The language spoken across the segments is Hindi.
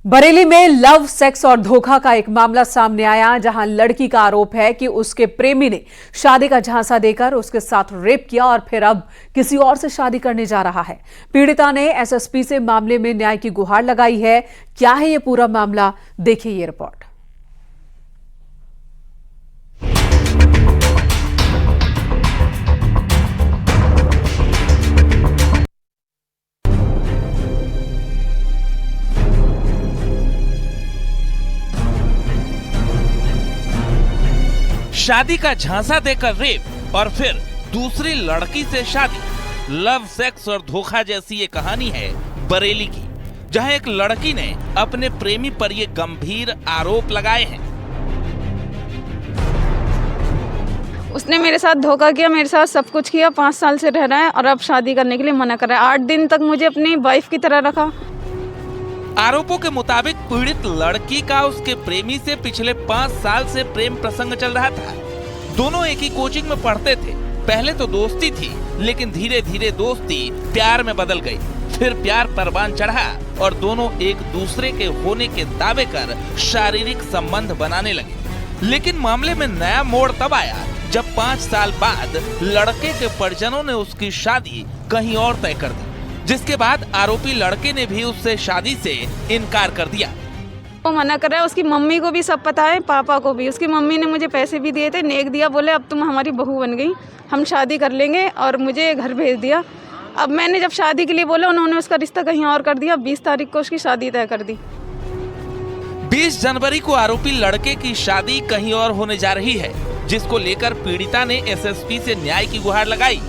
बरेली में लव, सेक्स और धोखा का एक मामला सामने आया, जहां लड़की का आरोप है कि उसके प्रेमी ने शादी का झांसा देकर उसके साथ रेप किया और फिर अब किसी और से शादी करने जा रहा है। पीड़िता ने एसएसपी से मामले में न्याय की गुहार लगाई है। क्या है ये पूरा मामला, देखिए ये रिपोर्ट। शादी का झांसा देकर रेप और फिर दूसरी लड़की से शादी। लव, सेक्स और धोखा जैसी ये कहानी है बरेली की, जहां एक लड़की ने अपने प्रेमी पर ये गंभीर आरोप लगाए हैं। उसने मेरे साथ धोखा किया, मेरे साथ सब कुछ किया, 5 साल से रह रहा है और अब शादी करने के लिए मना कर रहा है। 8 दिन तक मुझे अपनी वाइफ की तरह रखा। आरोपों के मुताबिक पीड़ित लड़की का उसके प्रेमी से पिछले 5 साल से प्रेम प्रसंग चल रहा था। दोनों एक ही कोचिंग में पढ़ते थे। पहले तो दोस्ती थी, लेकिन धीरे धीरे दोस्ती प्यार में बदल गई। फिर प्यार परवान चढ़ा और दोनों एक दूसरे के होने के दावे कर शारीरिक संबंध बनाने लगे। लेकिन मामले में नया मोड़ तब आया जब 5 साल बाद लड़के के परिजनों ने उसकी शादी कहीं और तय कर दी, जिसके बाद आरोपी लड़के ने भी उससे शादी से इनकार कर दिया। वो मना कर रहा है। उसकी मम्मी को भी सब पता है, पापा को भी। उसकी मम्मी ने मुझे पैसे भी दिए थे, नेक दिया, बोले अब तुम हमारी बहू बन गई, हम शादी कर लेंगे, और मुझे घर भेज दिया। अब मैंने जब शादी के लिए बोला, उन्होंने उसका रिश्ता कहीं और कर दिया। 20 तारीख को उसकी शादी तय कर दी। 20 जनवरी को आरोपी लड़के की शादी कहीं और होने जा रही है, जिसको लेकर पीड़िता ने एसएसपी से न्याय की गुहार लगाई।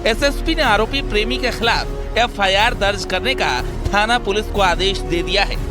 एसएसपी ने आरोपी प्रेमी के खिलाफ एफआईआर दर्ज करने का थाना पुलिस को आदेश दे दिया है।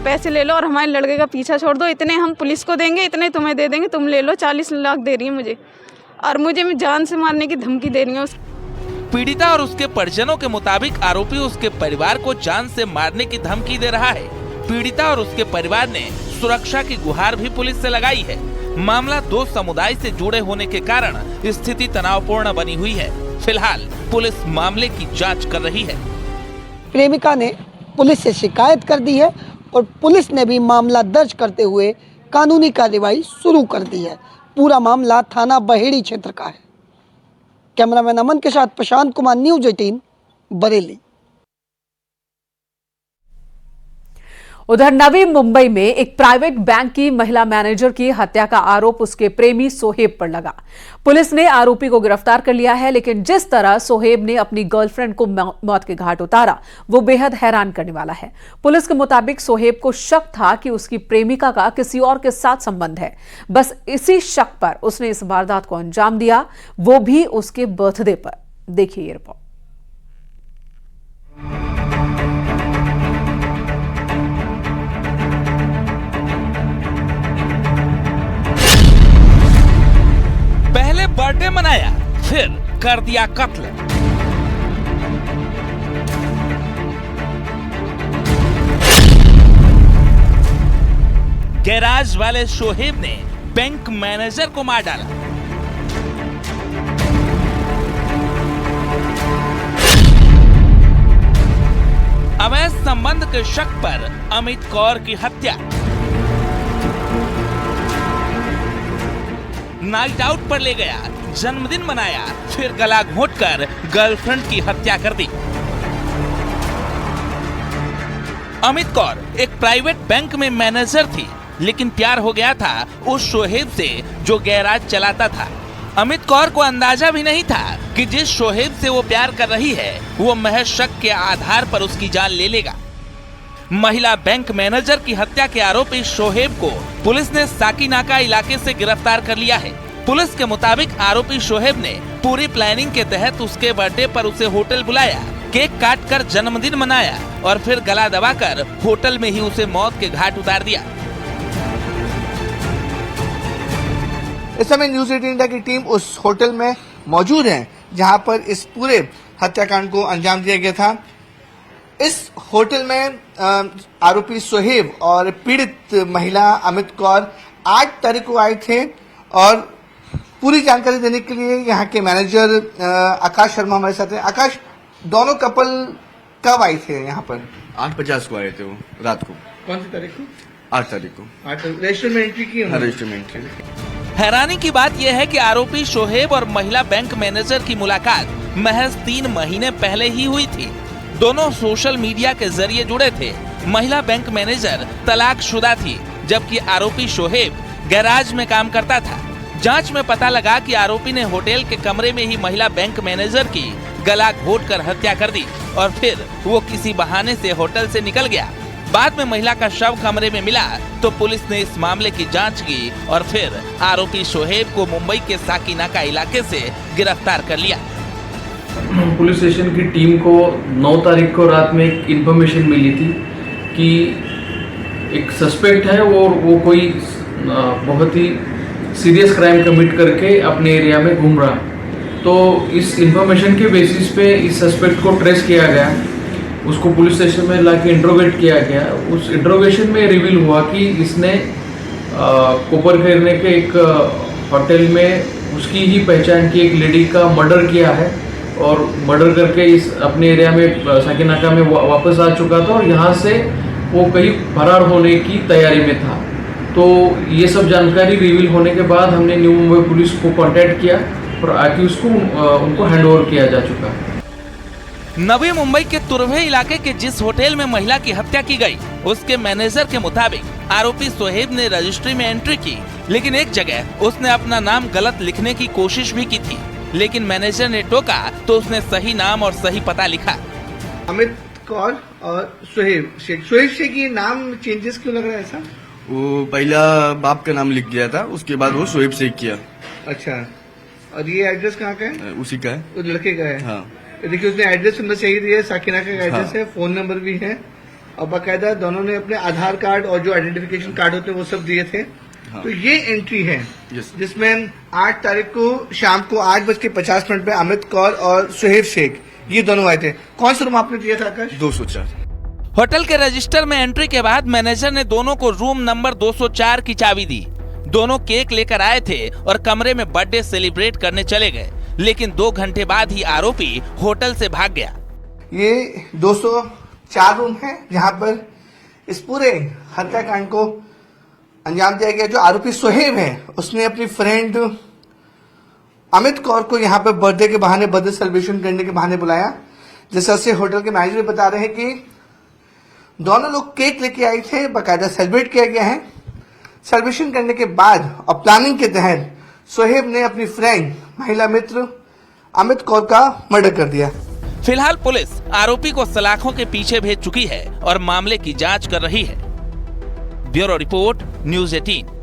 पैसे ले लो और हमारे लड़के का पीछा छोड़ दो। इतने हम पुलिस को देंगे, इतने तुम्हें दे देंगे, तुम ले लो। 40 लाख दे रही है मुझे, और मुझे जान से मारने की धमकी दे रही है। पीड़िता और उसके परिजनों के मुताबिक आरोपी उसके परिवार को जान से मारने की धमकी दे रहा है। पीड़िता और उसके परिवार ने सुरक्षा की गुहार भी पुलिस से लगाई है। मामला 2 समुदाय से जुड़े होने के कारण स्थिति तनावपूर्ण बनी हुई है। फिलहाल पुलिस मामले की जांच कर रही है। प्रेमिका ने पुलिस से शिकायत कर दी है और पुलिस ने भी मामला दर्ज करते हुए कानूनी कार्रवाई शुरू कर दी है। पूरा मामला थाना बहेड़ी क्षेत्र का है। कैमरामैन अमन के साथ प्रशांत कुमार, न्यूज़ 18 बरेली। उधर नवी मुंबई में एक प्राइवेट बैंक की महिला मैनेजर की हत्या का आरोप उसके प्रेमी सोहेब पर लगा। पुलिस ने आरोपी को गिरफ्तार कर लिया है, लेकिन जिस तरह सोहेब ने अपनी गर्लफ्रेंड को मौत के घाट उतारा, वो बेहद हैरान करने वाला है। पुलिस के मुताबिक सोहेब को शक था कि उसकी प्रेमिका का किसी और के साथ संबंध है। बस इसी शक पर उसने इस वारदात को अंजाम दिया, वो भी उसके बर्थडे पर। देखिए ये रिपोर्ट। बर्थडे मनाया, फिर कर दिया कत्ल। गैराज वाले सोहेब ने बैंक मैनेजर को मार डाला। अवैध संबंध के शक पर अमित कौर की हत्या। नाइट आउट पर ले गया, जन्मदिन मनाया, फिर गला घोंटकर गर्लफ्रेंड की हत्या कर दी। अमित कौर एक प्राइवेट बैंक में मैनेजर थी, लेकिन प्यार हो गया था उस सोहेब से जो गैराज चलाता था। अमित कौर को अंदाजा भी नहीं था कि जिस सोहेब से वो प्यार कर रही है, वो महज शक के आधार पर उसकी जान ले लेगा। महिला बैंक मैनेजर की हत्या के आरोपी सोहेब को पुलिस ने साकीनाका इलाके से गिरफ्तार कर लिया है। पुलिस के मुताबिक आरोपी सोहेब ने पूरी प्लानिंग के तहत उसके बर्थडे पर उसे होटल बुलाया, केक काटकर जन्मदिन मनाया और फिर गला दबाकर होटल में ही उसे मौत के घाट उतार दिया। इस समय न्यूज़ 18 इंडिया की टीम उस होटल में मौजूद है जहां पर इस पूरे हत्याकांड को अंजाम दिया गया था। इस होटल में आरोपी सोहेब और पीड़ित महिला अमित कौर 8 तारीख को आए थे और पूरी जानकारी देने के लिए यहाँ के मैनेजर आकाश शर्मा हमारे साथ हैं। आकाश, दोनों कपल कब आए थे यहाँ पर? 8:50 को आए थे वो रात को, कौन सी तारीख को? 8 तारीख को। रजिस्टर में एंट्री की उन्होंने? रजिस्टर में एंट्री। हैरानी की बात यह है कि आरोपी शोहेब और महिला बैंक मैनेजर की मुलाकात महज 3 महीने पहले ही हुई थी। दोनों सोशल मीडिया के जरिए जुड़े थे। महिला बैंक मैनेजर तलाकशुदा थी, जबकि आरोपी शोहेब गैराज में काम करता था। जांच में पता लगा कि आरोपी ने होटल के कमरे में ही महिला बैंक मैनेजर की गला घोंटकर हत्या कर दी और फिर वो किसी बहाने से होटल से निकल गया। बाद में महिला का शव कमरे में मिला तो पुलिस ने इस मामले की जांच की और फिर आरोपी शोहेब को मुंबई के साकीनाका इलाके से गिरफ्तार कर लिया। पुलिस स्टेशन की टीम को 9 तारीख को रात में एक इन्फॉर्मेशन मिली थी कि एक सस्पेक्ट है और वो कोई बहुत ही सीरियस क्राइम कमिट करके अपने एरिया में घूम रहा। तो इस इन्फॉर्मेशन के बेसिस पे इस सस्पेक्ट को ट्रेस किया गया, उसको पुलिस स्टेशन में लाके इंट्रोगेट किया गया। उस इंट्रोगेशन में रिवील हुआ कि इसने कोपर खैरने के एक होटल में उसकी ही पहचान की एक लेडी का मर्डर किया है और मर्डर करके इस अपने एरिया में साकीनाका में वापस आ चुका था और यहाँ से वो कहीं फरार होने की तैयारी में था। तो ये सब जानकारी रिवील होने के बाद हमने न्यू मुंबई पुलिस को कांटेक्ट किया और आके उसको उनको हैंडओवर किया जा चुका है। नवी मुंबई के तुर्भे इलाके के जिस होटल में महिला की हत्या की गई, उसके मैनेजर के मुताबिक आरोपी सोहेब ने रजिस्ट्री में एंट्री की, लेकिन एक जगह उसने अपना नाम गलत लिखने की कोशिश भी की थी, लेकिन मैनेजर ने टोका तो उसने सही नाम और सही पता लिखा। अमित कौर और सोहेब शेख ये नाम चेंजेस क्यों लग रहा है ऐसा? वो पहला बाप का नाम लिख गया था, उसके बाद वो शोएब शेख किया। अच्छा, और ये एड्रेस कहाँ का है? उसी का है, उस लड़के का है। हाँ। देखिए उसने एड्रेस नंबर सही दिया है, साकिनाका का एड्रेस हाँ। है, फोन नंबर भी है और बाकायदा दोनों ने अपने आधार कार्ड और जो आइडेंटिफिकेशन कार्ड होते हैं वो सब दिए थे। हाँ। तो ये एंट्री है यस। जिसमें 8 तारीख को शाम को 8:50 पे अमित कौर और सोहेब शेख ये दोनों आए थे। कौन सा रूम आपने दिया था आकाश? 204। होटल के रजिस्टर में एंट्री के बाद मैनेजर ने दोनों को रूम नंबर 204 की चाबी दी। दोनों केक लेकर आए थे और कमरे में बर्थडे सेलिब्रेट करने चले गए, लेकिन 2 घंटे बाद ही आरोपी होटल से भाग गया। ये 204 रूम है जहां पर इस पूरे हत्याकांड को अंजाम दिया गया। जो आरोपी सोहेब है उसने अपनी फ्रेंड अमित कौर को यहाँ पर बर्थडे के बहाने, बर्थडे सेलिब्रेशन करने के बहाने बुलाया। जैसा से होटल के मैनेजर बता रहे हैं कि दोनों लोग केक लेके आए थे, बाकायदा सेलिब्रेट किया गया है। सेलिब्रेशन करने के बाद और प्लानिंग के तहत सोहेब ने अपनी फ्रेंड महिला मित्र अमित कौर का मर्डर कर दिया। फिलहाल पुलिस आरोपी को सलाखों के पीछे भेज चुकी है और मामले की जांच कर रही है। Bureau report, news 18।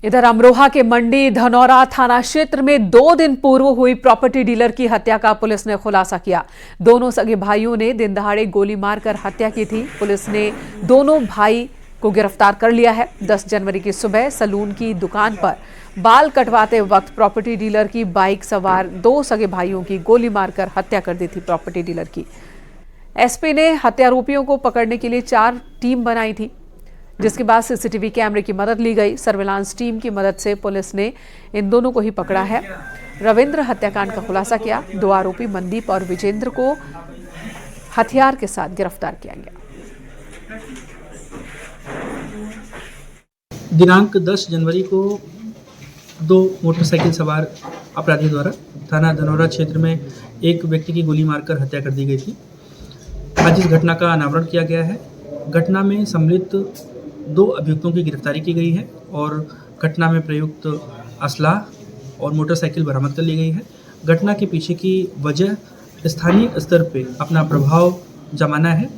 इधर अमरोहा के मंडी धनौरा थाना क्षेत्र में 2 दिन पूर्व हुई प्रॉपर्टी डीलर की हत्या का पुलिस ने खुलासा किया। दोनों सगे भाइयों ने दिन दहाड़े गोली मारकर हत्या की थी। पुलिस ने दोनों भाई को गिरफ्तार कर लिया है। 10 जनवरी की सुबह सलून की दुकान पर बाल कटवाते वक्त प्रॉपर्टी डीलर की बाइक सवार 2 सगे भाइयों की गोली मारकर हत्या कर दी थी प्रॉपर्टी डीलर की। एसपी ने हत्यारोपियों को पकड़ने के लिए 4 टीम बनाई थी, जिसके बाद सीसीटीवी कैमरे की मदद ली गई। सर्विलांस टीम की मदद से पुलिस ने इन दोनों को ही पकड़ा है। रविंद्र हत्याकांड का खुलासा किया। 2 आरोपी मनदीप और विजेंद्र को हथियार के साथ गिरफ्तार किया गया। दिनांक 10 जनवरी को 2 मोटरसाइकिल सवार अपराधियों द्वारा थाना धनौरा क्षेत्र में एक व्यक्ति की गोली मारकर हत्या कर दी गई थी। आज इस घटना का अनावरण किया गया है। घटना में सम्मिलित 2 अभियुक्तों की गिरफ्तारी की गई है और घटना में प्रयुक्त असलाह और मोटरसाइकिल बरामद कर ली गई है। घटना के पीछे की वजह स्थानीय स्तर पे अपना प्रभाव जमाना है।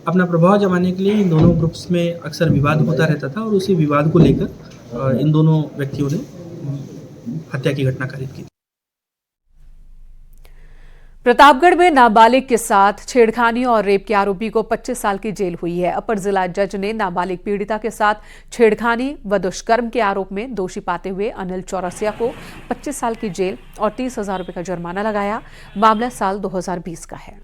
अपना प्रभाव जमाने के लिए इन दोनों ग्रुप्स में अक्सर विवाद होता रहता था और उसी विवाद को लेकर इन दोनों व्यक्तियों ने हत्या की घटना कारित की। प्रतापगढ़ में नाबालिग के साथ छेड़खानी और रेप के आरोपी को 25 साल की जेल हुई है। अपर जिला जज ने नाबालिग पीड़िता के साथ छेड़खानी व दुष्कर्म के आरोप में दोषी पाते हुए अनिल चौरसिया को 25 साल की जेल और 30,000 रुपये का जुर्माना लगाया। मामला साल 2020 का है।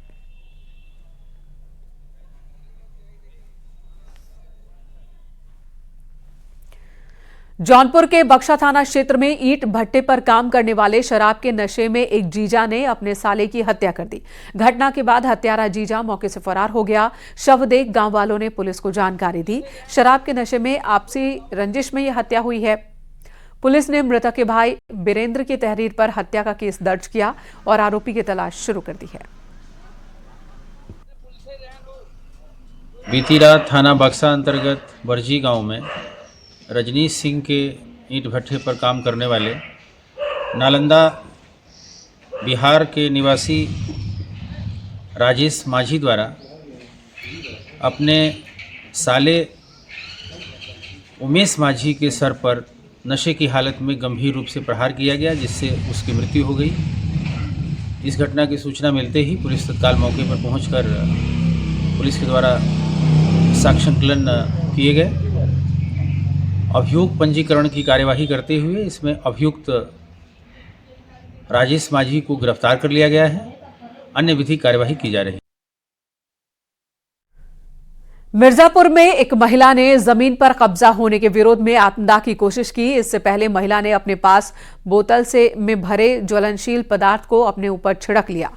जौनपुर के बक्सा थाना क्षेत्र में ईंट भट्टे पर काम करने वाले शराब के नशे में एक जीजा ने अपने साले की हत्या कर दी। घटना के बाद हत्यारा जीजा मौके से फरार हो गया। शव देख गांव वालों ने पुलिस को जानकारी दी। शराब के नशे में आपसी रंजिश में यह हत्या हुई है। पुलिस ने मृतक के भाई बीरेंद्र की तहरीर पर हत्या का केस दर्ज किया और आरोपी की तलाश शुरू कर दी है। बीती रात थाना बक्सा अंतर्गत बरजी गांव में रजनीश सिंह के ईंट भट्टे पर काम करने वाले नालंदा बिहार के निवासी राजेश माझी द्वारा अपने साले उमेश माझी के सर पर नशे की हालत में गंभीर रूप से प्रहार किया गया, जिससे उसकी मृत्यु हो गई। इस घटना की सूचना मिलते ही पुलिस तत्काल मौके पर पहुंचकर पुलिस के द्वारा साक्ष्य संकलन किए गए। अभियोग पंजीकरण की कार्यवाही करते हुए इसमें अभियुक्त राजेश माझी को गिरफ्तार कर लिया गया है। अन्य विधिक कार्यवाही की जा रही है। मिर्जापुर में एक महिला ने जमीन पर कब्जा होने के विरोध में आत्मदाह की कोशिश की। इससे पहले महिला ने अपने पास बोतल में भरे ज्वलनशील पदार्थ को अपने ऊपर छिड़क लिया।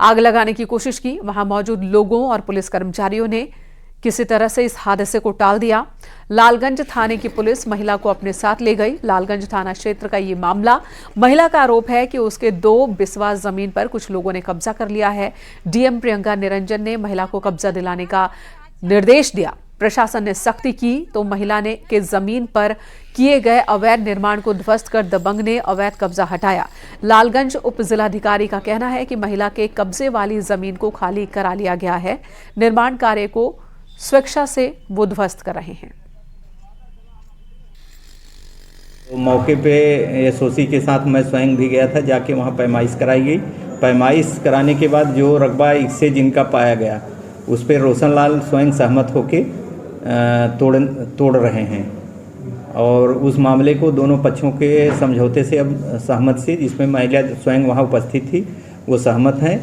आग लगाने की कोशिश की। वहां मौजूद लोगों और पुलिस कर्मचारियों ने किसी तरह से इस हादसे को टाल दिया। लालगंज थाने की पुलिस महिला को अपने साथ ले गई। लालगंज थाना क्षेत्र का ये मामला। महिला का आरोप है कि उसके 2 बिस्वा जमीन पर कुछ लोगों ने कब्जा कर लिया है। डीएम प्रियंका निरंजन ने महिला को कब्जा दिलाने का निर्देश दिया। प्रशासन ने सख्ती की तो महिला ने के जमीन पर किए गए अवैध निर्माण को ध्वस्त कर दबंग ने अवैध कब्जा हटाया। लालगंज उप जिलाधिकारी का कहना है कि महिला के कब्जे वाली जमीन को खाली करा लिया गया है। निर्माण कार्य को स्वेच्छा से वो ध्वस्त कर रहे हैं। मौके पे एसओसी के साथ मैं स्वयं भी गया था। जाके वहाँ पैमाइश कराई गई। पैमाइश कराने के बाद जो रकबा इससे जिनका पाया गया उस पर रोशन लाल स्वयं सहमत होके तोड़ रहे हैं और उस मामले को दोनों पक्षों के समझौते से अब सहमत से, जिसमें महिला स्वयं वहाँ उपस्थित थी, वो सहमत हैं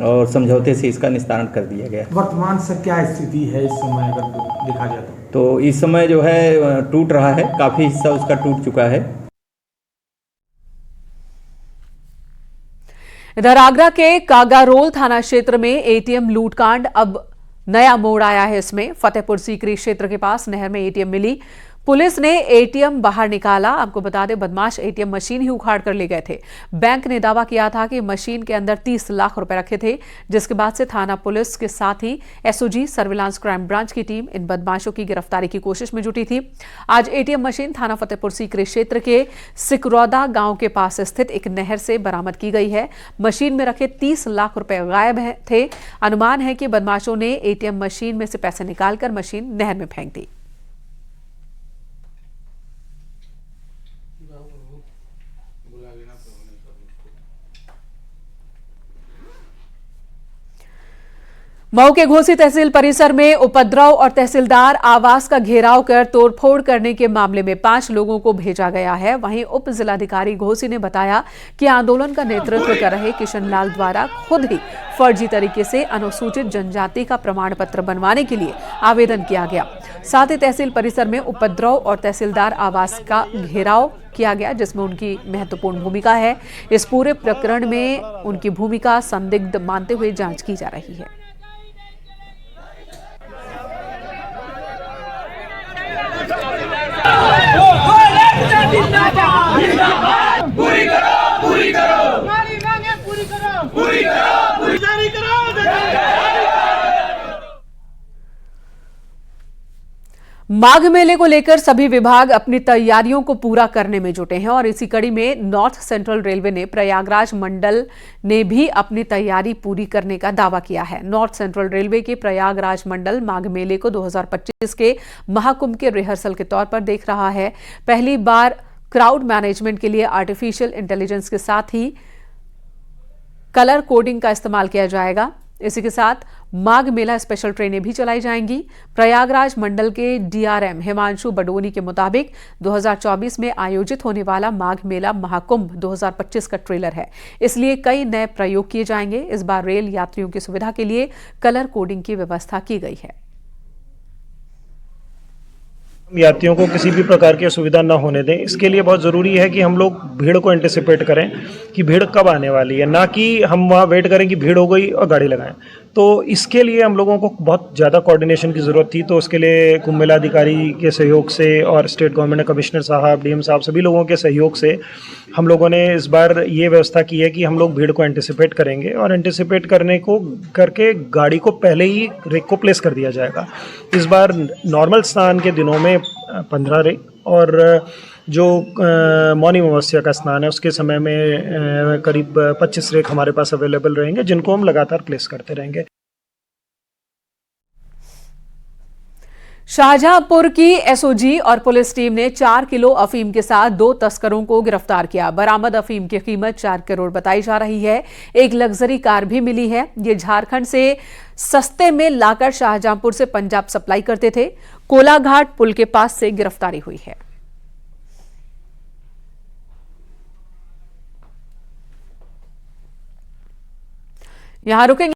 और समझौते से इसका निस्तारण कर दिया गया। वर्तमान से क्या स्थिति है इस समय अगर देखा जाए तो इस समय जो है टूट रहा है, काफ़ी हिस्सा उसका टूट चुका है। इधर आगरा के कागारोल थाना क्षेत्र में एटीएम लूटकांड अब नया मोड़ आया है। इसमें फतेहपुर सीकरी क्षेत्र के पास नहर में एटीएम मिली। पुलिस ने एटीएम बाहर निकाला। आपको बता दें, बदमाश एटीएम मशीन ही उखाड़ कर ले गए थे। बैंक ने दावा किया था कि मशीन के अंदर 30 लाख रुपए रखे थे, जिसके बाद से थाना पुलिस के साथ ही एसओजी सर्विलांस क्राइम ब्रांच की टीम इन बदमाशों की गिरफ्तारी की कोशिश में जुटी थी। आज एटीएम मशीन थाना फतेहपुर सीकरी क्षेत्र के सिकरौदा गांव के पास स्थित एक नहर से बरामद की गई है। मशीन में रखे 30 लाख रुपए गायब थे। अनुमान है कि बदमाशों ने एटीएम मशीन में से पैसे निकालकर मशीन नहर में फेंक दी। मऊ के घोसी तहसील परिसर में उपद्रव और तहसीलदार आवास का घेराव कर तोड़फोड़ करने के मामले में 5 लोगों को भेजा गया है। वहीं उप जिलाधिकारी घोसी ने बताया कि आंदोलन का नेतृत्व कर रहे किशन लाल द्वारा खुद ही फर्जी तरीके से अनुसूचित जनजाति का प्रमाण पत्र बनवाने के लिए आवेदन किया गया। साथ ही तहसील परिसर में उपद्रव और तहसीलदार आवास का घेराव किया गया, जिसमें उनकी महत्वपूर्ण भूमिका है। इस पूरे प्रकरण में उनकी भूमिका संदिग्ध मानते हुए जांच की जा रही है। पूरी करो, पूरी करो, हमारी मांगे पूरी करो, पूरी करो, पूरी जारी करो। माघ मेले को लेकर सभी विभाग अपनी तैयारियों को पूरा करने में जुटे हैं और इसी कड़ी में नॉर्थ सेंट्रल रेलवे ने प्रयागराज मंडल ने भी अपनी तैयारी पूरी करने का दावा किया है। नॉर्थ सेंट्रल रेलवे के प्रयागराज मंडल माघ मेले को 2025 के महाकुंभ के रिहर्सल के तौर पर देख रहा है। पहली बार क्राउड मैनेजमेंट के लिए आर्टिफिशियल इंटेलिजेंस के साथ ही कलर कोडिंग का इस्तेमाल किया जाएगा। इसी के साथ माघ मेला स्पेशल ट्रेनें भी चलाई जाएंगी। प्रयागराज मंडल के डीआरएम हिमांशु बडोनी के मुताबिक 2024 में आयोजित होने वाला माघ मेला महाकुंभ 2025 का ट्रेलर है, इसलिए कई नए प्रयोग किए जाएंगे। इस बार रेल यात्रियों की सुविधा के लिए कलर कोडिंग की व्यवस्था की गई है। यात्रियों को किसी भी प्रकार की असुविधा न होने दें, इसके लिए बहुत ज़रूरी है कि हम लोग भीड़ को एंटिसिपेट करें कि भीड़ कब आने वाली है, ना कि हम वहाँ वेट करें कि भीड़ हो गई और गाड़ी लगाएं। तो इसके लिए हम लोगों को बहुत ज़्यादा कोऑर्डिनेशन की ज़रूरत थी। तो उसके लिए कुंभ मेला अधिकारी के सहयोग से और स्टेट गवर्नमेंट कमिश्नर साहब, डीएम साहब, सभी लोगों के सहयोग से हम लोगों ने इस बार ये व्यवस्था की है कि हम लोग भीड़ को एंटिसिपेट करेंगे और एंटिसिपेट करके गाड़ी को पहले ही रेक को प्लेस कर दिया जाएगा। इस बार नॉर्मल स्नान के दिनों में 15 रेक और जो मौनी अमावस्या का स्नान है उसके समय में करीब 25 रेक हमारे पास अवेलेबल रहेंगे, जिनको हम लगातार प्लेस करते रहेंगे। शाहजहांपुर की एसओजी और पुलिस टीम ने 4 किलो अफीम के साथ 2 तस्करों को गिरफ्तार किया। बरामद अफीम की कीमत 4 करोड़ बताई जा रही है। एक लग्जरी कार भी मिली है। ये झारखंड से सस्ते में लाकर शाहजहांपुर से पंजाब सप्लाई करते थे। कोलाघाट पुल के पास से गिरफ्तारी हुई है। यहां रुकेंगे।